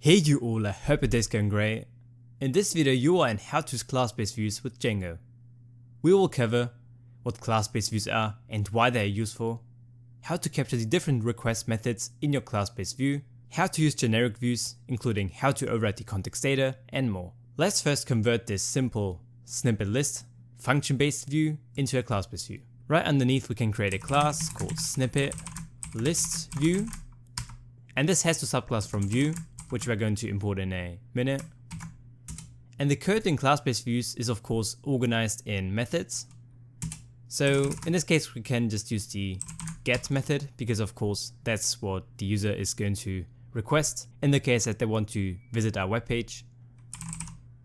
Hey you all, I hope your day's going great. In this video you are in how to use class-based views with Django. We will cover what class-based views are and why they are useful, how to capture the different request methods in your class-based view, how to use generic views including how to override the context data and more. Let's first convert this simple snippet list function-based view into a class-based view. Right underneath we can create a class called snippet ListView, and this has the subclass from view, which we're going to import in a minute. And the code in class-based views is of course organized in methods. So in this case we can just use the get method because of course that's what the user is going to request in the case that they want to visit our web page.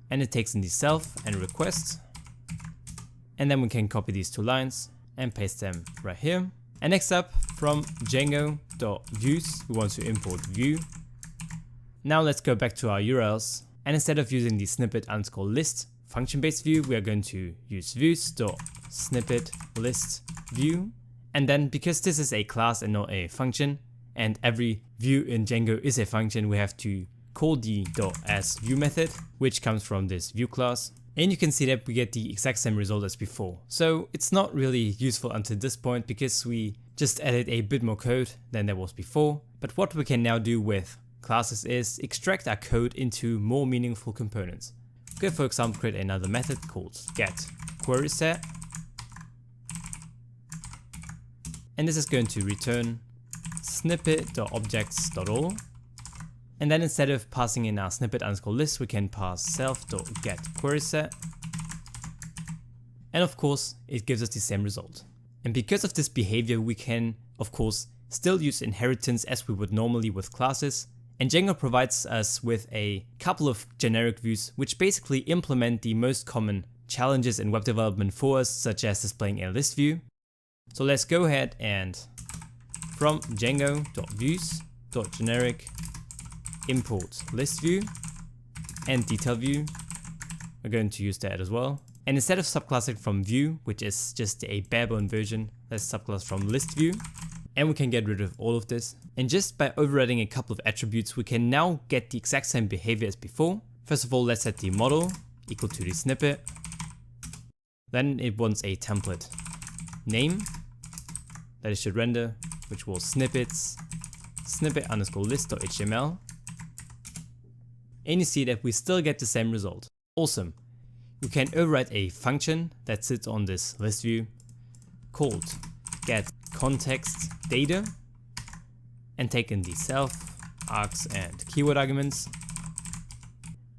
And it takes in the self and request. And then we can copy these two lines and paste them right here. And next up, from Django.views we want to import view. Now let's go back to our URLs, and instead of using the snippet_list function-based view, we are going to use views.snippet_list_view. And then because this is a class and not a function, and every view in Django is a function, we have to call the .asView method, which comes from this view class. And you can see that we get the exact same result as before. So it's not really useful until this point because we just added a bit more code than there was before. But what we can now do with classes is extract our code into more meaningful components. We could for example create another method called getQuerySet, and this is going to return snippet.objects.all, and then instead of passing in our snippet_list we can pass self.getQuerySet, and of course it gives us the same result. And because of this behavior we can of course still use inheritance as we would normally with classes. And Django provides us with a couple of generic views which basically implement the most common challenges in web development for us, such as displaying a list view. So let's go ahead and from Django.views.generic import list view and DetailView. We're going to use that as well. And instead of subclassing from view, which is just a barebone version, let's subclass from ListView. And we can get rid of all of this. And just by overriding a couple of attributes, we can now get the exact same behavior as before. First of all, let's set the model equal to the snippet. Then it wants a template name that it should render, which was snippets snippet_list.html. And you see that we still get the same result. Awesome. We can override a function that sits on this list view called getContextData and take in the self, args and keyword arguments.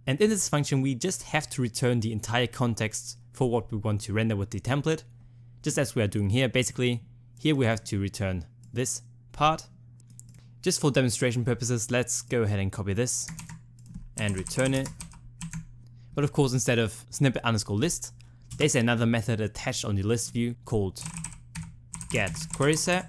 And in this function we just have to return the entire context for what we want to render with the template, just as we are doing here. Basically here we have to return this part. Just for demonstration purposes, let's go ahead and copy this and return it. But of course instead of snippet_list, there's another method attached on the list view called getQuerySet,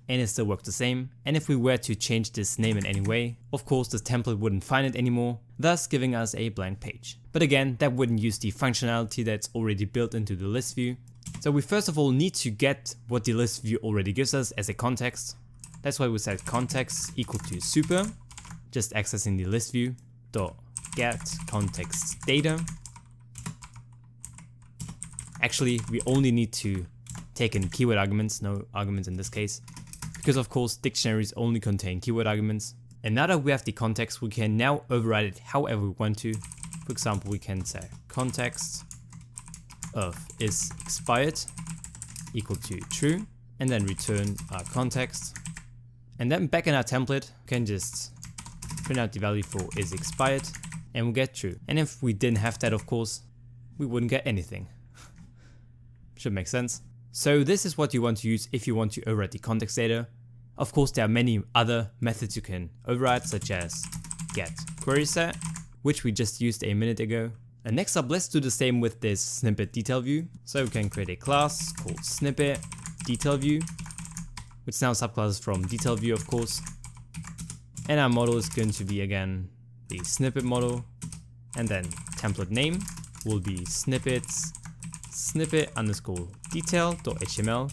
and it still works the same. And if we were to change this name in any way, of course this template wouldn't find it anymore, thus giving us a blank page. But again, that wouldn't use the functionality that's already built into the list view. So we first of all need to get what the list view already gives us as a context. That's why we set context equal to super, just accessing the list view dot get context data. Actually we only need to take in keyword arguments, no arguments in this case, because of course dictionaries only contain keyword arguments. And now that we have the context, we can now override it however we want to. For example, we can say context of is expired equal to true, and then return our context. And then back in our template we can just print out the value for is expired and we'll get true. And if we didn't have that, of course we wouldn't get anything. Should make sense. So this is what you want to use if you want to override the context data. Of course there are many other methods you can override, such as getQuerySet, which we just used a minute ago. And next up, let's do the same with this snippet DetailView. So we can create a class called snippet DetailView, which now subclasses from DetailView of course. And our model is going to be again the snippet model, and then template name will be snippets snippet_detail.html.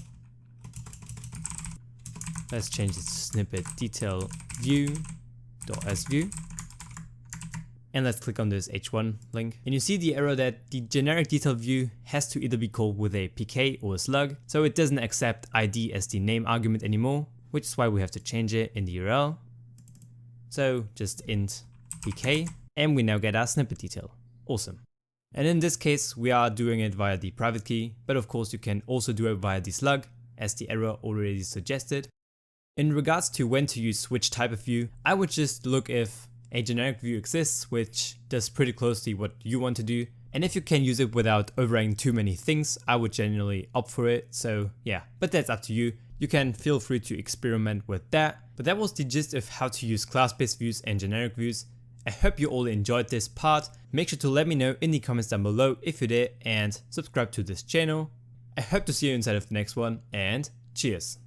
Let's change it to snippet detail view .sview. And let's click on this h1 link. And you see the error that the generic detail view has to either be called with a pk or a slug. So it doesn't accept id as the name argument anymore, which is why we have to change it in the URL. So just int pk, and we now get our snippet detail. Awesome. And in this case, we are doing it via the private key, but of course you can also do it via the slug, as the error already suggested. In regards to when to use which type of view, I would just look if a generic view exists which does pretty closely what you want to do, and if you can use it without overriding too many things, I would generally opt for it. So yeah, but that's up to you. You can feel free to experiment with that. But that was the gist of how to use class-based views and generic views. I hope you all enjoyed this part. Make sure to let me know in the comments down below if you did, and subscribe to this channel. I hope to see you inside of the next one, and cheers!